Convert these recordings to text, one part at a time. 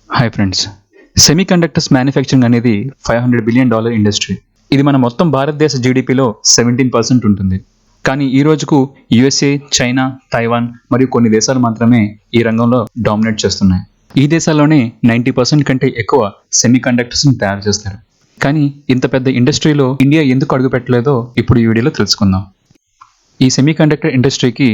Hi friends. Semiconductors manufacturing అనేది $500 billion industry. ఇది మన మొత్తం భారతదేశ జీడిపిలో 17% ఉంటుంది. కానీ ఈ రోజుకు యుఎస్ఏ, చైనా, తైవాన్ మరియు కొన్ని దేశాలు మాత్రమే ఈ రంగంలో డామినేట్ చేస్తున్నాయి. ఈ దేశాల్లోనే 90% కంటే ఎక్కువ సెమీకండక్టర్స్ని తయారు చేస్తారు. కానీ ఇంత పెద్ద ఇండస్ట్రీలో ఇండియా ఎందుకు అడుగు పెట్టలేదో ఇప్పుడు ఈ వీడియోలో తెలుసుకుందాం. ఈ సెమీకండక్టర్ ఇండస్ట్రీకి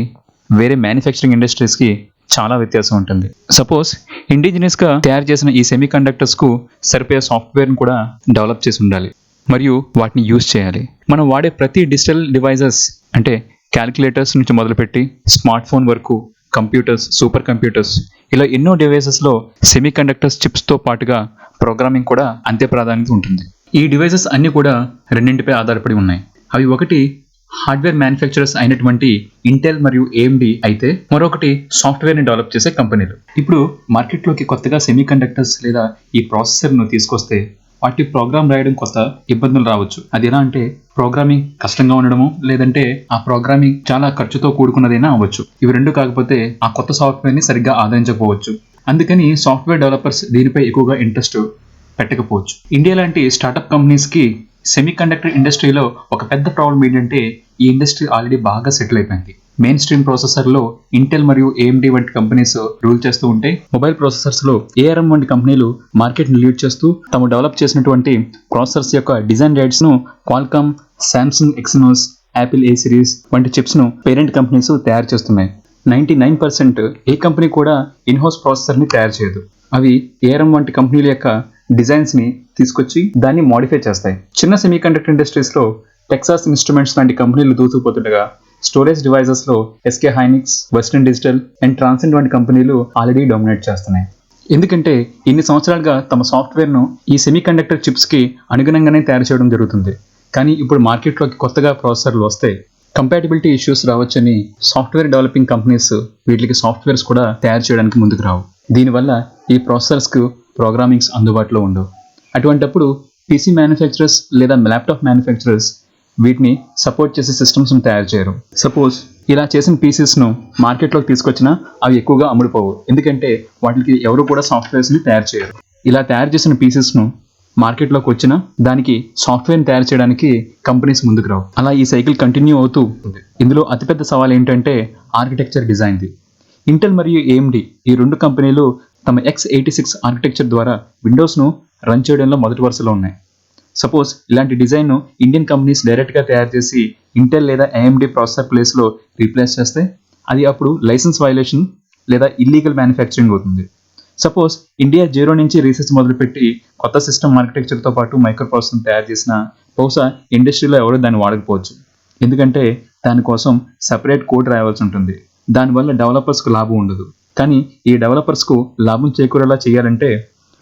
వేరే మ్యానుఫ్యాక్చరింగ్ ఇండస్ట్రీస్కి చాలా వ్యత్యాసం ఉంటుంది. సపోజ్ ఇండిజినియస్గా తయారు చేసిన ఈ సెమీకండక్టర్స్కు సరిపోయే సాఫ్ట్వేర్ని కూడా డెవలప్ చేసి ఉండాలి మరియు వాటిని యూజ్ చేయాలి. మనం వాడే ప్రతి డిజిటల్ డివైజెస్ అంటే క్యాలిక్యులేటర్స్ నుంచి మొదలుపెట్టి స్మార్ట్ ఫోన్ వరకు కంప్యూటర్స్, సూపర్ కంప్యూటర్స్ ఇలా ఎన్నో డివైజెస్లో సెమీకండక్టర్స్ చిప్స్తో పాటుగా ప్రోగ్రామింగ్ కూడా అంతే ప్రాధాన్యత ఉంటుంది. ఈ డివైజెస్ అన్నీ కూడా రెండింటిపై ఆధారపడి ఉన్నాయి. అవి ఒకటి హార్డ్వేర్ మ్యానుఫ్యాక్చరర్స్ అయినటువంటి ఇంటెల్ మరియు AMD అయితే మరొకటి సాఫ్ట్వేర్ని డెవలప్ చేసే కంపెనీలు. ఇప్పుడు మార్కెట్లోకి కొత్తగా సెమీకండక్టర్స్ లేదా ఈ ప్రాసెసర్ను తీసుకొస్తే వాటి ప్రోగ్రామ్ రాయడం కొత్త ఇబ్బందులు రావచ్చు. అది ఎలా అంటే ప్రోగ్రామింగ్ కష్టంగా ఉండడము, లేదంటే ఆ ప్రోగ్రామింగ్ చాలా ఖర్చుతో కూడుకున్నదైనా అవ్వచ్చు. ఇవి రెండు కాకపోతే ఆ కొత్త సాఫ్ట్వేర్ని సరిగ్గా ఆదరించకపోవచ్చు. అందుకని సాఫ్ట్వేర్ డెవలపర్స్ దీనిపై ఎక్కువగా ఇంట్రెస్ట్ పెట్టకపోవచ్చు. ఇండియా లాంటి స్టార్టప్ కంపెనీస్కి సెమీకండక్టర్ ఇండస్ట్రీలో ఒక పెద్ద ప్రాబ్లం ఏంటంటే ఈ ఇండస్ట్రీ ఆల్రెడీ బాగా సెటిల్ అయిపోయింది. మెయిన్ స్ట్రీమ్ ప్రాసెసర్లో ఇంటెల్ మరియు AMD వంటి కంపెనీస్ రూల్ చేస్తూ ఉంటే, మొబైల్ ప్రాసెసర్స్లో ARM వంటి కంపెనీలు మార్కెట్ని లీడ్ చేస్తూ తాము డెవలప్ చేసినటువంటి ప్రాసెసర్స్ యొక్క డిజైన్ రైట్స్ను Qualcomm, Samsung Exynos, Apple A series వంటి చిప్స్ను పేరెంట్ కంపెనీస్ తయారు చేస్తున్నాయి. 99% ఏ కంపెనీ కూడా ఇన్హౌస్ ప్రాసెసర్ని తయారు చేయదు. అవి ARM వంటి కంపెనీల యొక్క డిజైన్స్ని తీసుకొచ్చి దాన్ని మోడిఫై చేస్తాయి. చిన్న సెమీకండక్టర్ ఇండస్ట్రీస్లో టెక్సాస్ ఇన్స్ట్రుమెంట్స్ లాంటి కంపెనీలు దూసుకుపోతుండగా, స్టోరేజ్ డివైజెస్లో SK Hynix, Western Digital and Transcend వంటి కంపెనీలు ఆల్రెడీ డామినేట్ చేస్తున్నాయి. ఎందుకంటే ఇన్ని సంవత్సరాలుగా తమ సాఫ్ట్వేర్ను ఈ సెమీకండక్టర్ చిప్స్కి అనుగుణంగానే తయారు చేయడం జరుగుతుంది. కానీ ఇప్పుడు మార్కెట్లోకి కొత్తగా ప్రాసెసర్లు వస్తాయి. కంపాటిబిలిటీ ఇష్యూస్ రావచ్చని సాఫ్ట్వేర్ డెవలపింగ్ కంపెనీస్ వీటికి సాఫ్ట్వేర్స్ కూడా తయారు చేయడానికి ముందుకు రావు. దీనివల్ల ఈ ప్రాసెసర్స్కు ప్రోగ్రామింగ్స్ అందుబాటులో ఉండవు. అటువంటప్పుడు PC మ్యానుఫ్యాక్చరర్స్ లేదా ల్యాప్టాప్ మ్యానుఫ్యాక్చరర్స్ వీటిని సపోర్ట్ చేసే సిస్టమ్స్ను తయారు చేయరు. సపోజ్ ఇలా చేసిన పీసీస్ను మార్కెట్లోకి తీసుకొచ్చినా అవి ఎక్కువగా అమ్ముడుపోవు. ఎందుకంటే వాటికి ఎవరు కూడా సాఫ్ట్వేర్స్ని తయారు చేయరు. ఇలా తయారు చేసిన పీసెస్ను మార్కెట్లోకి వచ్చినా దానికి సాఫ్ట్వేర్ని తయారు చేయడానికి కంపెనీస్ ముందుకు రావు. అలా ఈ సైకిల్ కంటిన్యూ అవుతూ ఉంది. ఇందులో అతిపెద్ద సవాల్ ఏంటంటే ఆర్కిటెక్చర్ డిజైన్ది. ఇంటెల్ మరియు AMD ఈ రెండు కంపెనీలు తమ x86 ఆర్కిటెక్చర్ ద్వారా విండోస్ను రన్ చేయడంలో మొదటి వరుసలో ఉన్నాయి. సపోజ్ ఇలాంటి డిజైన్ను ఇండియన్ కంపెనీస్ డైరెక్ట్గా తయారు చేసి ఇంటెల్ లేదా AMD ప్రాసెసర్ ప్లేస్లో రీప్లేస్ చేస్తే అది అప్పుడు లైసెన్స్ వైలేషన్ లేదా ఇల్లీగల్ మ్యానుఫ్యాక్చరింగ్ అవుతుంది. సపోజ్ ఇండియా జీరో నుంచి రీసెర్చ్ మొదలుపెట్టి కొత్త సిస్టమ్ ఆర్కిటెక్చర్తో పాటు మైక్రోప్రాసెసర్ని తయారు చేసిన బహుశా ఇండస్ట్రీలో ఎవరు దాన్ని వాడకపోవచ్చు. ఎందుకంటే దానికోసం సపరేట్ కోడ్ రాయవలసి ఉంటుంది. దానివల్ల డెవలపర్స్కు లాభం ఉండదు. కానీ ఈ డెవలపర్స్కు లాభం చేకూరేలా చేయాలంటే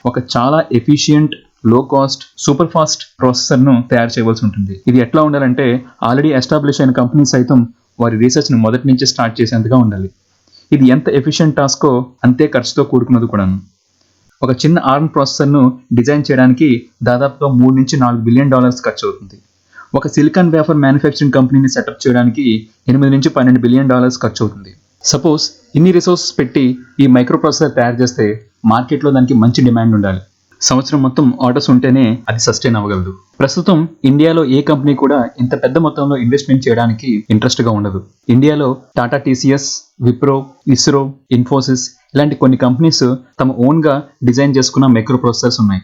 ఒక చాలా ఎఫిషియంట్, లో కాస్ట్, సూపర్ ఫాస్ట్ ప్రాసెసర్ను తయారు చేయవలసి ఉంటుంది. ఇది ఎట్లా ఉండాలంటే ఆల్రెడీ ఎస్టాబ్లిష్ అయిన కంపెనీ సైతం వారి రీసెర్చ్ను మొదటి నుంచి స్టార్ట్ చేసేంతగా ఉండాలి. ఇది ఎంత ఎఫిషియంట్ టాస్కో అంతే ఖర్చుతో కూడుకున్నది కూడాను. ఒక చిన్న ARM ప్రాసెసర్ను డిజైన్ చేయడానికి దాదాపుగా $3 నుంచి $4 బిలియన్ ఖర్చు అవుతుంది. ఒక సిలికాన్ వేఫర్ మ్యానుఫ్యాక్చరింగ్ కంపెనీని సెటప్ చేయడానికి $8 నుంచి $12 బిలియన్ ఖర్చు అవుతుంది. సపోజ్ ఇన్ని రిసోర్సెస్ పెట్టి ఈ మైక్రోప్రాసెసర్ తయారు చేస్తే మార్కెట్లో దానికి మంచి డిమాండ్ ఉండాలి. సంవత్సరం మొత్తం ఆర్డర్స్ ఉంటేనే అది సస్టైన్ అవ్వగలదు. ప్రస్తుతం ఇండియాలో ఏ కంపెనీ కూడా ఇంత పెద్ద మొత్తంలో ఇన్వెస్ట్మెంట్ చేయడానికి ఇంట్రెస్ట్గా ఉండదు. ఇండియాలో టాటా TCS, విప్రో, ఇస్రో, ఇన్ఫోసిస్ ఇలాంటి కొన్ని కంపెనీస్ తమ ఓన్గా డిజైన్ చేసుకున్న మైక్రోప్రాసెసర్స్ ఉన్నాయి.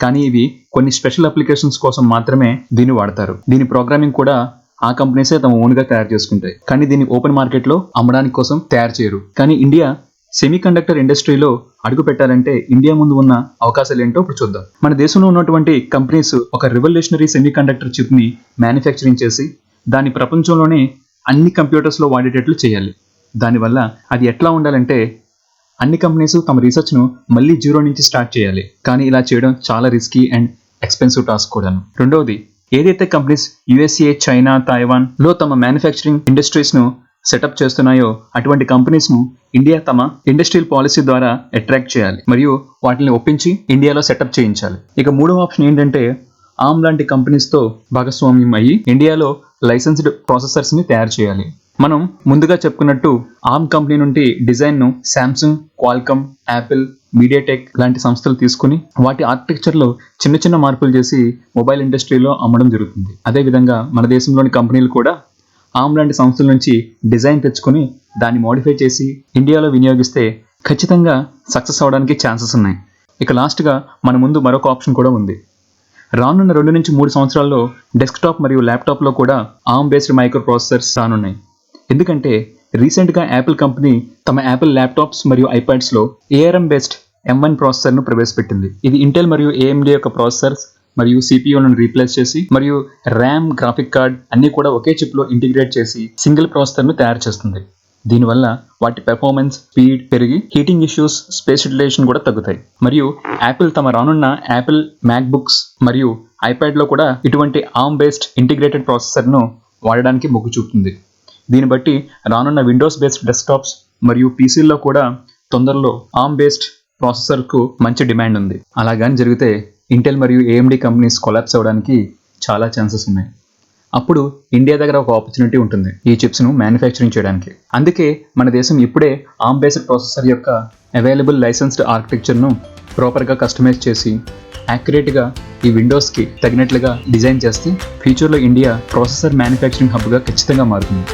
కానీ ఇవి కొన్ని స్పెషల్ అప్లికేషన్స్ కోసం మాత్రమే దీన్ని వాడతారు. దీని ప్రోగ్రామింగ్ కూడా ఆ కంపెనీసే తమ ఓన్గా తయారు చేసుకుంటాయి. కానీ దీన్ని ఓపెన్ మార్కెట్లో అమ్మడానికి కోసం తయారు చేయరు. కానీ ఇండియా సెమీకండక్టర్ ఇండస్ట్రీలో అడుగు పెట్టాలంటే ఇండియా ముందు ఉన్న అవకాశాలు ఏంటో ఇప్పుడు చూద్దాం. మన దేశంలో ఉన్నటువంటి కంపెనీస్ ఒక రివల్యూషనరీ సెమీకండక్టర్ చిప్ని మ్యానుఫ్యాక్చరింగ్ చేసి దాన్ని ప్రపంచంలోనే అన్ని కంప్యూటర్స్లో వాడేటట్లు చేయాలి. దానివల్ల అది ఎట్లా ఉండాలంటే అన్ని కంపెనీస్ తమ రీసెర్చ్ను మళ్ళీ జీరో నుంచి స్టార్ట్ చేయాలి. కానీ ఇలా చేయడం చాలా రిస్కీ అండ్ ఎక్స్పెన్సివ్ టాస్క్ కూడాను. రెండవది, ఏదైతే కంపెనీస్ USA, చైనా, తైవాన్లో తమ మ్యానుఫ్యాక్చరింగ్ ఇండస్ట్రీస్ను సెటప్ చేస్తున్నాయో అటువంటి కంపెనీస్ను ఇండియా తమ ఇండస్ట్రియల్ పాలసీ ద్వారా అట్రాక్ట్ చేయాలి మరియు వాటిని ఒప్పించి ఇండియాలో సెటప్ చేయించాలి. ఇక మూడవ ఆప్షన్ ఏంటంటే ARM లాంటి కంపెనీస్తో భాగస్వామ్యం అయ్యి ఇండియాలో లైసెన్స్డ్ ప్రాసెసర్స్ని తయారు చేయాలి. మనం ముందుగా చెప్పుకున్నట్టు ఆర్మ్ కంపెనీ నుండి డిజైన్ను శాంసంగ్, క్వాల్కమ్, యాపిల్, మీడియాటెక్ లాంటి సంస్థలు తీసుకుని వాటి ఆర్కిటెక్చర్లో చిన్న చిన్న మార్పులు చేసి మొబైల్ ఇండస్ట్రీలో అమ్మడం జరుగుతుంది. అదేవిధంగా మన దేశంలోని కంపెనీలు కూడా ఆర్మ్ లాంటి సంస్థల నుంచి డిజైన్ తెచ్చుకొని దాన్ని మోడిఫై చేసి ఇండియాలో వినియోగిస్తే ఖచ్చితంగా సక్సెస్ అవడానికి ఛాన్సెస్ ఉన్నాయి. ఇక లాస్ట్గా మన ముందు మరొక ఆప్షన్ కూడా ఉంది. రానున్న 2 నుంచి 3 సంవత్సరాల్లో డెస్క్టాప్ మరియు ల్యాప్టాప్లో కూడా ఆర్మ్ బేస్డ్ మైక్రో ప్రాసెసర్స్ రానున్నాయి. ఎందుకంటే రీసెంట్గా యాపిల్ కంపెనీ తమ యాపిల్ ల్యాప్టాప్స్ మరియు ఐప్యాడ్స్లో ARM బేస్డ్ M1 ప్రాసెసర్ను ప్రవేశపెట్టింది. ఇది ఇంటెల్ మరియు AMD యొక్క ప్రాసెసర్స్ మరియు CPUలను రీప్లేస్ చేసి మరియు ర్యామ్, గ్రాఫిక్ కార్డ్ అన్నీ కూడా ఒకే చిప్లో ఇంటిగ్రేట్ చేసి సింగిల్ ప్రాసెసర్ను తయారు చేస్తుంది. దీనివల్ల వాటి పెర్ఫార్మెన్స్, స్పీడ్ పెరిగి హీటింగ్ ఇష్యూస్, స్పేస్ యూటిలైజేషన్ కూడా తగ్గుతాయి. మరియు యాపిల్ తమ రానున్న యాపిల్ మ్యాక్బుక్స్ మరియు ఐప్యాడ్లో కూడా ఇటువంటి ఆర్మ్ బేస్డ్ ఇంటిగ్రేటెడ్ ప్రాసెసర్ను వాడడానికి మొగ్గు చూపుతుంది. దీన్ని బట్టి రానున్న విండోస్ బేస్డ్ డెస్క్టాప్స్ మరియు పీసీల్లో కూడా తొందరలో ఆర్మ్ బేస్డ్ ప్రాసెసర్కు మంచి డిమాండ్ ఉంది. అలాగని జరిగితే ఇంటెల్ మరియు AMD కంపెనీస్ కొలాప్స్ అవ్వడానికి చాలా ఛాన్సెస్ ఉన్నాయి. అప్పుడు ఇండియా దగ్గర ఒక ఆపర్చునిటీ ఉంటుంది ఈ చిప్స్ను మ్యానుఫ్యాక్చరింగ్ చేయడానికి. అందుకే మన దేశం ఇప్పుడే ఆర్మ్ బేస్డ్ ప్రాసెసర్ యొక్క అవైలబుల్ లైసెన్స్డ్ ఆర్కిటెక్చర్ను ప్రాపర్గా కస్టమైజ్ చేసి యాక్యురేట్గా ఈ విండోస్కి తగినట్లుగా డిజైన్ చేస్తే ఫ్యూచర్లో ఇండియా ప్రాసెసర్ మ్యానుఫ్యాక్చరింగ్ హబ్గా ఖచ్చితంగా మారుతుంది.